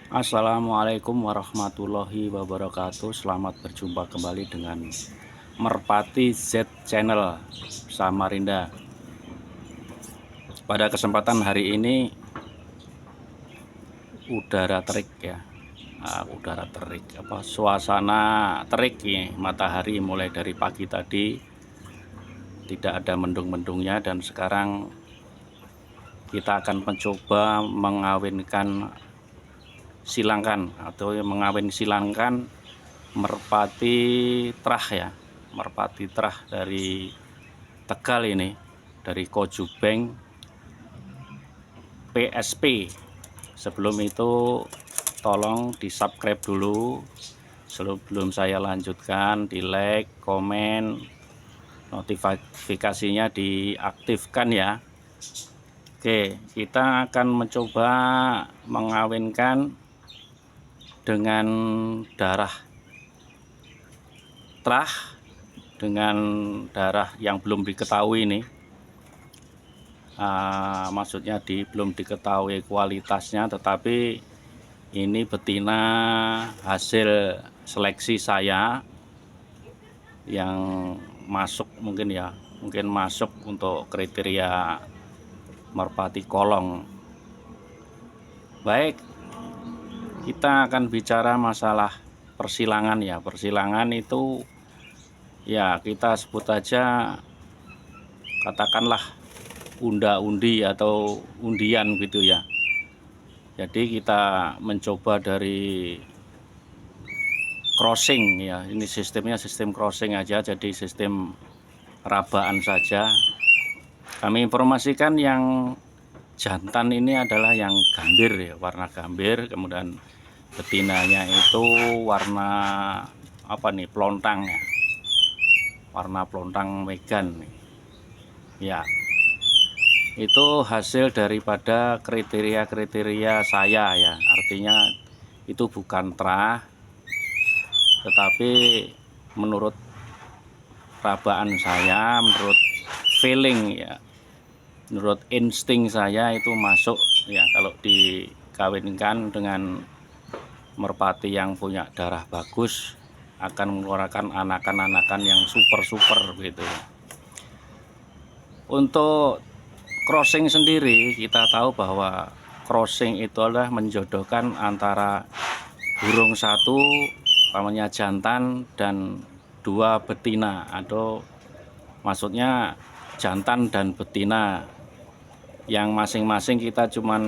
Assalamualaikum warahmatullahi wabarakatuh. Selamat berjumpa kembali dengan Merpati Z Channel Samarinda. Pada kesempatan hari ini udara terik ya. Udara terik suasana terik nih, matahari mulai dari pagi tadi tidak ada mendung-mendungnya, dan sekarang kita akan mencoba mengawinkan silangkan atau mengawin silangkan merpati trah ya, merpati trah dari Tegal ini, dari Kojubeng PSP. Sebelum itu tolong di subscribe dulu sebelum saya lanjutkan, di like, komen, notifikasinya diaktifkan ya. Oke, kita akan mencoba mengawinkan dengan darah trah dengan darah yang belum diketahui ini. Maksudnya belum diketahui kualitasnya, tetapi ini betina hasil seleksi saya yang masuk mungkin masuk untuk kriteria merpati kolong. Baik, kita akan bicara masalah persilangan ya. Persilangan itu ya kita sebut aja, katakanlah unda-undi atau undian gitu ya. Jadi kita mencoba dari crossing ya. Ini sistemnya sistem crossing aja, jadi sistem rabaan saja. Kami informasikan yang jantan ini adalah yang gambir ya, warna gambir. Kemudian betinanya itu warna apa nih, pelontang ya, warna pelontang Megan ya. Itu hasil daripada kriteria saya ya, artinya itu bukan trah, tetapi menurut rabaan saya, menurut feeling ya, menurut insting saya itu masuk ya. Kalau dikawinkan dengan merpati yang punya darah bagus akan mengeluarkan anakan-anakan yang super gitu. Untuk crossing sendiri, kita tahu bahwa crossing itu adalah menjodohkan antara burung satu namanya jantan dan dua betina, atau maksudnya jantan dan betina yang masing-masing kita cuman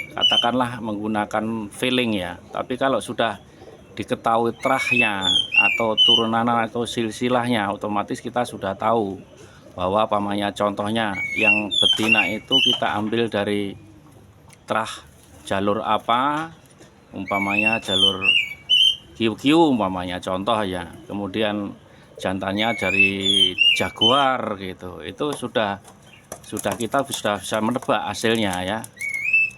katakanlah menggunakan feeling ya. Tapi kalau sudah diketahui trahnya atau turunan atau silsilahnya, otomatis kita sudah tahu bahwa contohnya yang betina itu kita ambil dari trah jalur apa, umpamanya jalur QQ umpamanya contoh ya. Kemudian jantannya dari jaguar gitu. Itu kita sudah bisa menebak hasilnya ya.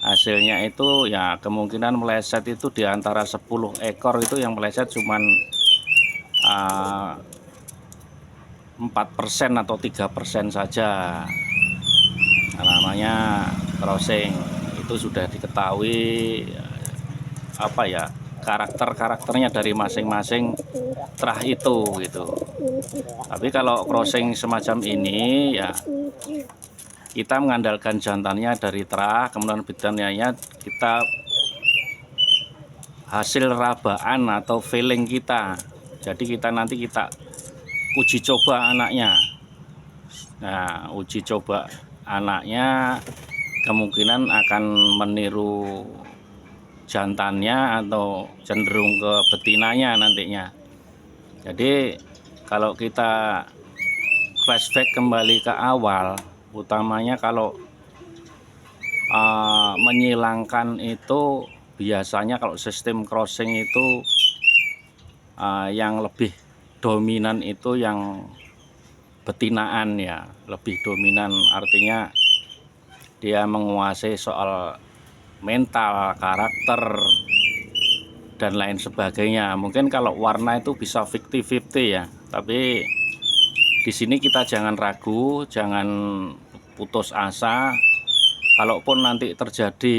Hasilnya itu ya kemungkinan meleset itu di antara 10 ekor itu yang meleset cuman 4% atau 3% saja. Namanya crossing itu sudah diketahui apa ya, karakternya dari masing-masing trah itu gitu. Tapi kalau crossing semacam ini ya, kita mengandalkan jantannya dari trah, kemudian betinanya kita hasil rabaan atau feeling kita. Jadi nanti kita uji coba anaknya. Nah, uji coba anaknya kemungkinan akan meniru jantannya atau cenderung ke betinanya nantinya. Jadi kalau kita flashback kembali ke awal, utamanya kalau menyilangkan itu biasanya kalau sistem crossing itu yang lebih dominan itu yang betinaan ya, lebih dominan, artinya dia menguasai soal mental, karakter, dan lain sebagainya. Mungkin kalau warna itu bisa 50-50 ya, tapi di sini kita jangan ragu, jangan putus asa. Kalaupun nanti terjadi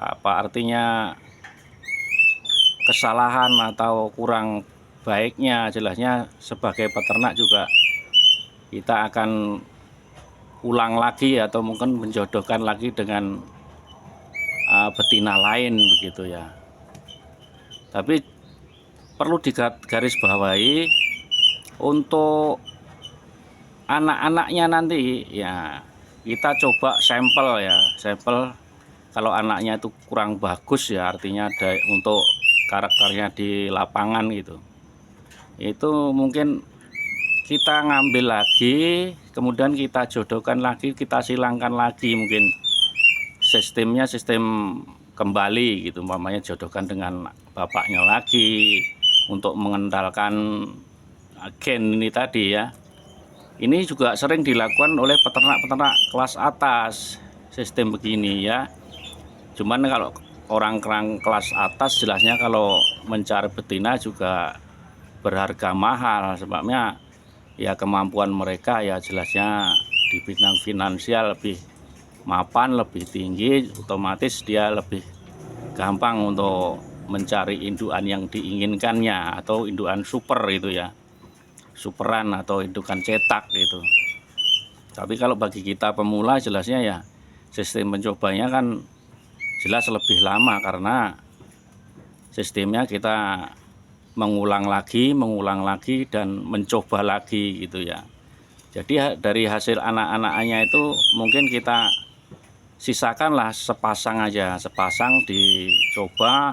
apa artinya kesalahan atau kurang baiknya, jelasnya sebagai peternak juga kita akan ulang lagi atau mungkin menjodohkan lagi dengan betina lain begitu ya. Tapi perlu digarisbawahi untuk anak-anaknya nanti ya kita coba sampel ya, sampel kalau anaknya itu kurang bagus ya artinya ada untuk karakternya di lapangan gitu. Itu mungkin kita ngambil lagi, kemudian kita jodohkan lagi, kita silangkan lagi, mungkin sistemnya sistem kembali gitu, umpamanya jodohkan dengan bapaknya lagi untuk mengendalikan gen ini tadi ya. Ini juga sering dilakukan oleh peternak-peternak kelas atas sistem begini ya. Cuman kalau orang kelas atas jelasnya kalau mencari betina juga berharga mahal, sebabnya ya kemampuan mereka ya jelasnya di bidang finansial lebih mapan, lebih tinggi, otomatis dia lebih gampang untuk mencari indukan yang diinginkannya atau indukan super itu ya, superan atau indukan cetak gitu. Tapi kalau bagi kita pemula jelasnya ya sistem mencobanya kan jelas lebih lama karena sistemnya kita mengulang lagi dan mencoba lagi gitu ya. Jadi dari hasil anak-anaknya itu mungkin kita sisakanlah sepasang aja, sepasang dicoba.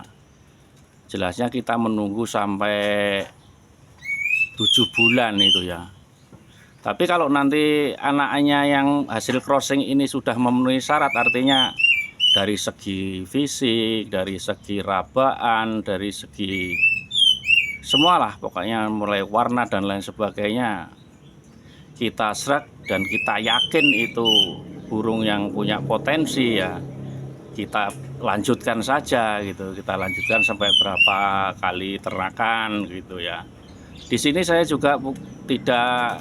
Jelasnya kita menunggu sampai 7 bulan itu ya. Tapi kalau nanti anaknya yang hasil crossing ini sudah memenuhi syarat, artinya dari segi fisik, dari segi rabaan, dari segi semualah pokoknya mulai warna dan lain sebagainya kita serak dan kita yakin itu burung yang punya potensi ya kita lanjutkan saja gitu, kita lanjutkan sampai berapa kali ternakan gitu ya. Di sini saya juga tidak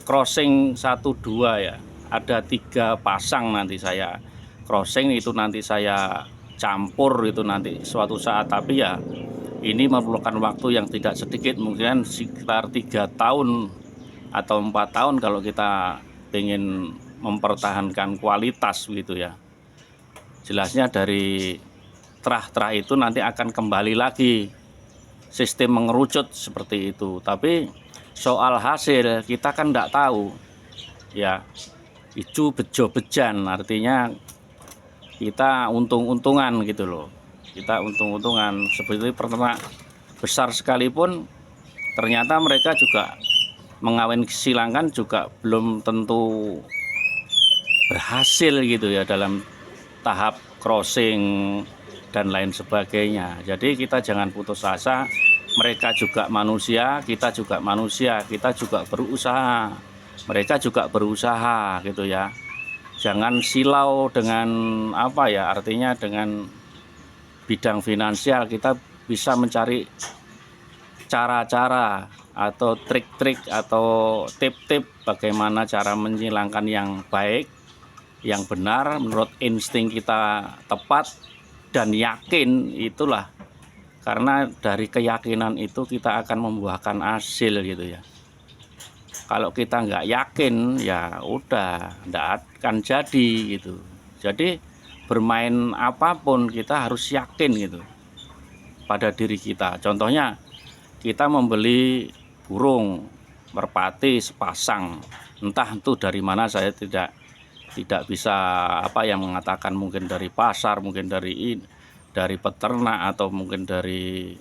crossing 1-2 ya, ada 3 pasang nanti saya crossing, itu nanti saya campur itu nanti suatu saat, tapi ya ini memerlukan waktu yang tidak sedikit, mungkin sekitar 3 tahun atau 4 tahun kalau kita ingin mempertahankan kualitas gitu ya. Jelasnya dari terah-terah itu nanti akan kembali lagi sistem mengerucut seperti itu. Tapi soal hasil kita kan tidak tahu ya, itu bejo-bejan, artinya kita untung-untungan gitu loh. Kita untung-untungan seperti peternak besar sekalipun ternyata mereka juga mengawin silangkan juga belum tentu berhasil gitu ya dalam tahap crossing dan lain sebagainya. Jadi kita jangan putus asa, mereka juga manusia, kita juga manusia, kita juga berusaha, mereka juga berusaha gitu ya. Jangan silau dengan apa ya, artinya dengan bidang finansial kita bisa mencari cara-cara atau trik-trik atau tip-tip bagaimana cara menyilangkan yang baik, yang benar menurut insting kita tepat dan yakin. Itulah karena dari keyakinan itu kita akan membuahkan hasil gitu ya. Kalau kita nggak yakin ya udah nggak akan jadi gitu. Jadi bermain apapun kita harus yakin gitu pada diri kita. Contohnya kita membeli burung merpati sepasang, entah itu dari mana saya tidak bisa apa yang mengatakan, mungkin dari pasar, mungkin dari peternak, atau mungkin dari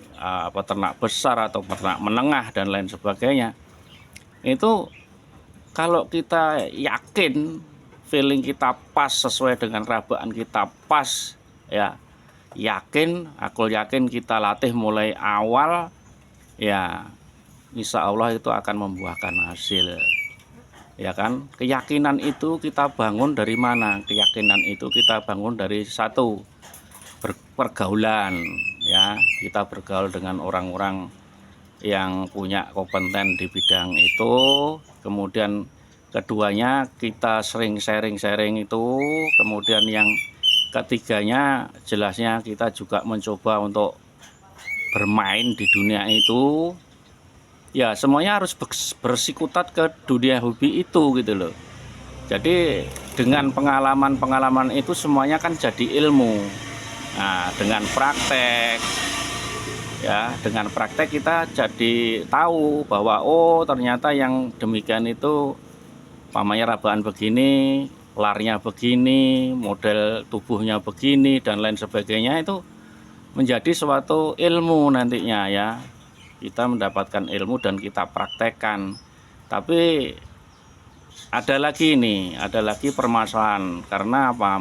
peternak besar atau peternak menengah dan lain sebagainya. Itu kalau kita yakin, feeling kita pas, sesuai dengan rabaan kita pas ya, yakin, aku yakin kita latih mulai awal ya, insya Allah itu akan membuahkan hasil ya kan. Keyakinan itu kita bangun dari mana? Keyakinan itu kita bangun dari satu, pergaulan ya, kita bergaul dengan orang-orang yang punya kompeten di bidang itu. Kemudian keduanya kita sering sharing itu. Kemudian yang ketiganya jelasnya kita juga mencoba untuk bermain di dunia itu. Ya semuanya harus bersikutat ke dunia hobi itu gitu loh. Jadi dengan pengalaman-pengalaman itu semuanya kan jadi ilmu. Nah dengan praktek, ya dengan praktek kita jadi tahu bahwa oh ternyata yang demikian itu pamannya rabaan begini, larnya begini, model tubuhnya begini dan lain sebagainya, itu menjadi suatu ilmu nantinya ya. Kita mendapatkan ilmu dan kita praktekkan. Tapi ada lagi nih, ada lagi permasalahan karena apa?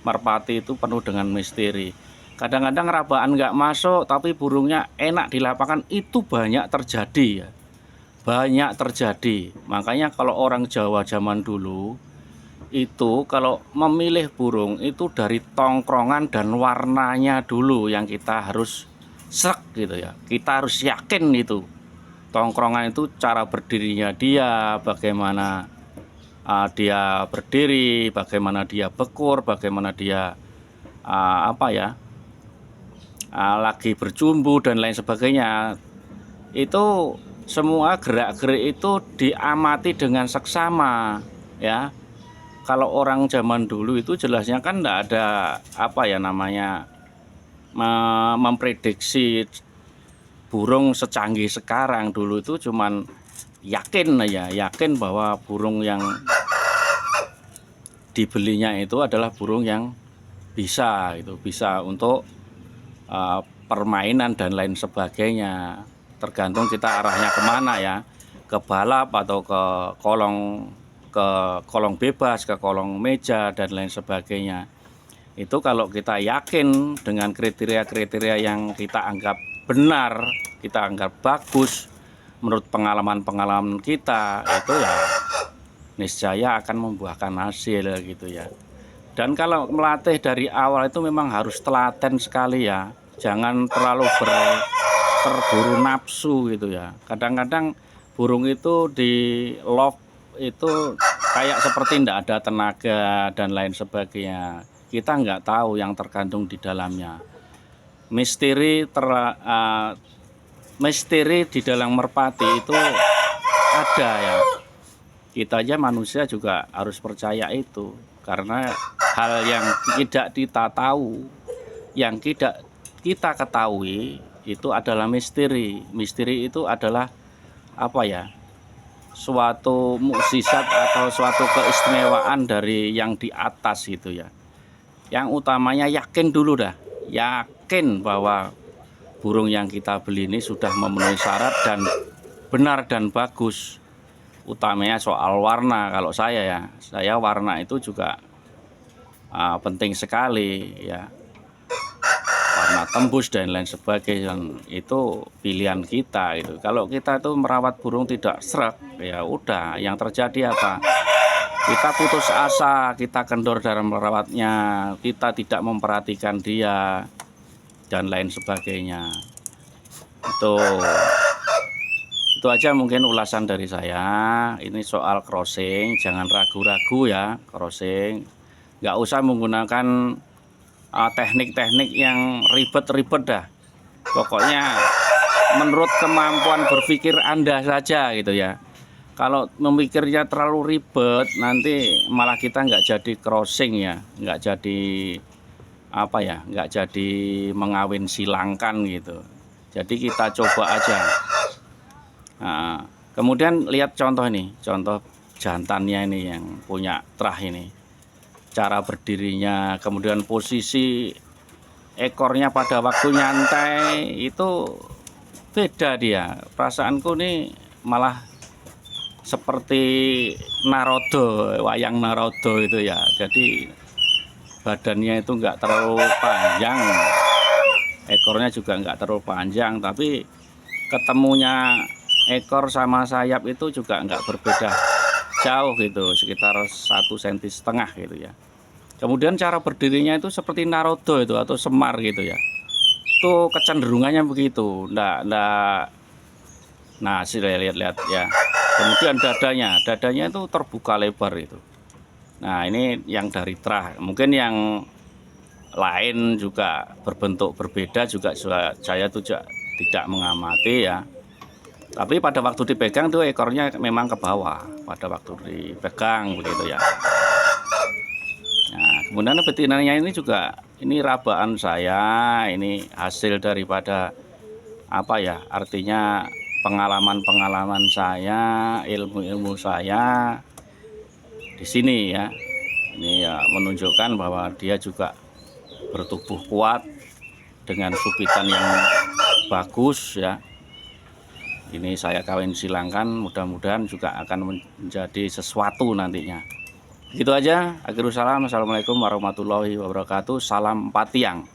Merpati itu penuh dengan misteri. Kadang-kadang rabaan nggak masuk tapi burungnya enak di lapangan, itu banyak terjadi ya. Banyak terjadi. Makanya kalau orang Jawa zaman dulu itu kalau memilih burung itu dari tongkrongan dan warnanya dulu yang kita harus srek gitu ya. Kita harus yakin itu. Tongkrongan itu cara berdirinya dia, bagaimana dia berdiri, bagaimana dia bekur, bagaimana dia lagi berjumbu dan lain sebagainya. Itu semua gerak-gerik itu diamati dengan seksama ya. Kalau orang zaman dulu itu jelasnya kan enggak ada memprediksi burung secanggih sekarang. Dulu itu cuman yakin bahwa burung yang dibelinya itu adalah burung yang bisa untuk permainan dan lain sebagainya. Tergantung kita arahnya kemana ya, ke balap atau ke kolong bebas, ke kolong meja dan lain sebagainya. Itu kalau kita yakin dengan kriteria-kriteria yang kita anggap benar, kita anggap bagus menurut pengalaman-pengalaman kita, itu ya niscaya akan membuahkan hasil gitu ya. Dan kalau melatih dari awal itu memang harus telaten sekali ya. Jangan terlalu terburu nafsu gitu ya. Kadang-kadang burung itu di love itu kayak seperti tidak ada tenaga dan lain sebagainya. Kita nggak tahu yang terkandung di dalamnya. Misteri di dalam merpati itu ada ya. Kita aja manusia juga harus percaya itu. Karena hal yang tidak kita tahu, yang tidak kita ketahui itu adalah misteri. Misteri itu adalah suatu mukjizat atau suatu keistimewaan dari yang di atas gitu ya. Yang utamanya yakin dulu dah, yakin bahwa burung yang kita beli ini sudah memenuhi syarat dan benar dan bagus. Utamanya soal warna. Kalau saya warna itu juga penting sekali ya. Warna tembus dan lain sebagainya itu pilihan kita itu. Kalau kita itu merawat burung tidak srek, ya udah yang terjadi apa? Kita putus asa, kita kendor dalam merawatnya, kita tidak memperhatikan dia dan lain sebagainya. Itu aja mungkin ulasan dari saya. Ini soal crossing, jangan ragu-ragu ya, crossing. Nggak usah menggunakan teknik-teknik yang ribet-ribet dah. Pokoknya menurut kemampuan berpikir Anda saja gitu ya. Kalau memikirnya terlalu ribet, nanti malah kita nggak jadi crossing ya, nggak jadi mengawin silangkan gitu. Jadi kita coba aja. Nah, kemudian lihat contoh ini, contoh jantannya ini yang punya terah ini. Cara berdirinya, kemudian posisi ekornya pada waktu nyantai itu beda dia. Perasaanku nih malah seperti Naruto, wayang Naruto itu ya. Jadi badannya itu enggak terlalu panjang, ekornya juga enggak terlalu panjang, tapi ketemunya ekor sama sayap itu juga enggak berbeda jauh gitu, sekitar 1,5 cm gitu ya. Kemudian cara berdirinya itu seperti Naruto itu atau Semar gitu ya. Itu kecenderungannya begitu. Nah, lihat ya. Kemudian dadanya itu terbuka lebar itu. Nah, ini yang dari terah. Mungkin yang lain juga berbentuk berbeda juga saya tuh juga tidak mengamati ya. Tapi pada waktu dipegang tuh ekornya memang ke bawah pada waktu dipegang begitu ya. Nah, kemudian betinanya ini juga ini rabaan saya, ini hasil daripada apa ya? Artinya pengalaman-pengalaman saya, ilmu-ilmu saya di sini ya. Ini ya menunjukkan bahwa dia juga bertubuh kuat dengan supitan yang bagus ya. Ini saya kawin silangkan, mudah-mudahan juga akan menjadi sesuatu nantinya. Gitu aja. Akhirul salam. Assalamualaikum warahmatullahi wabarakatuh. Salam Patiang.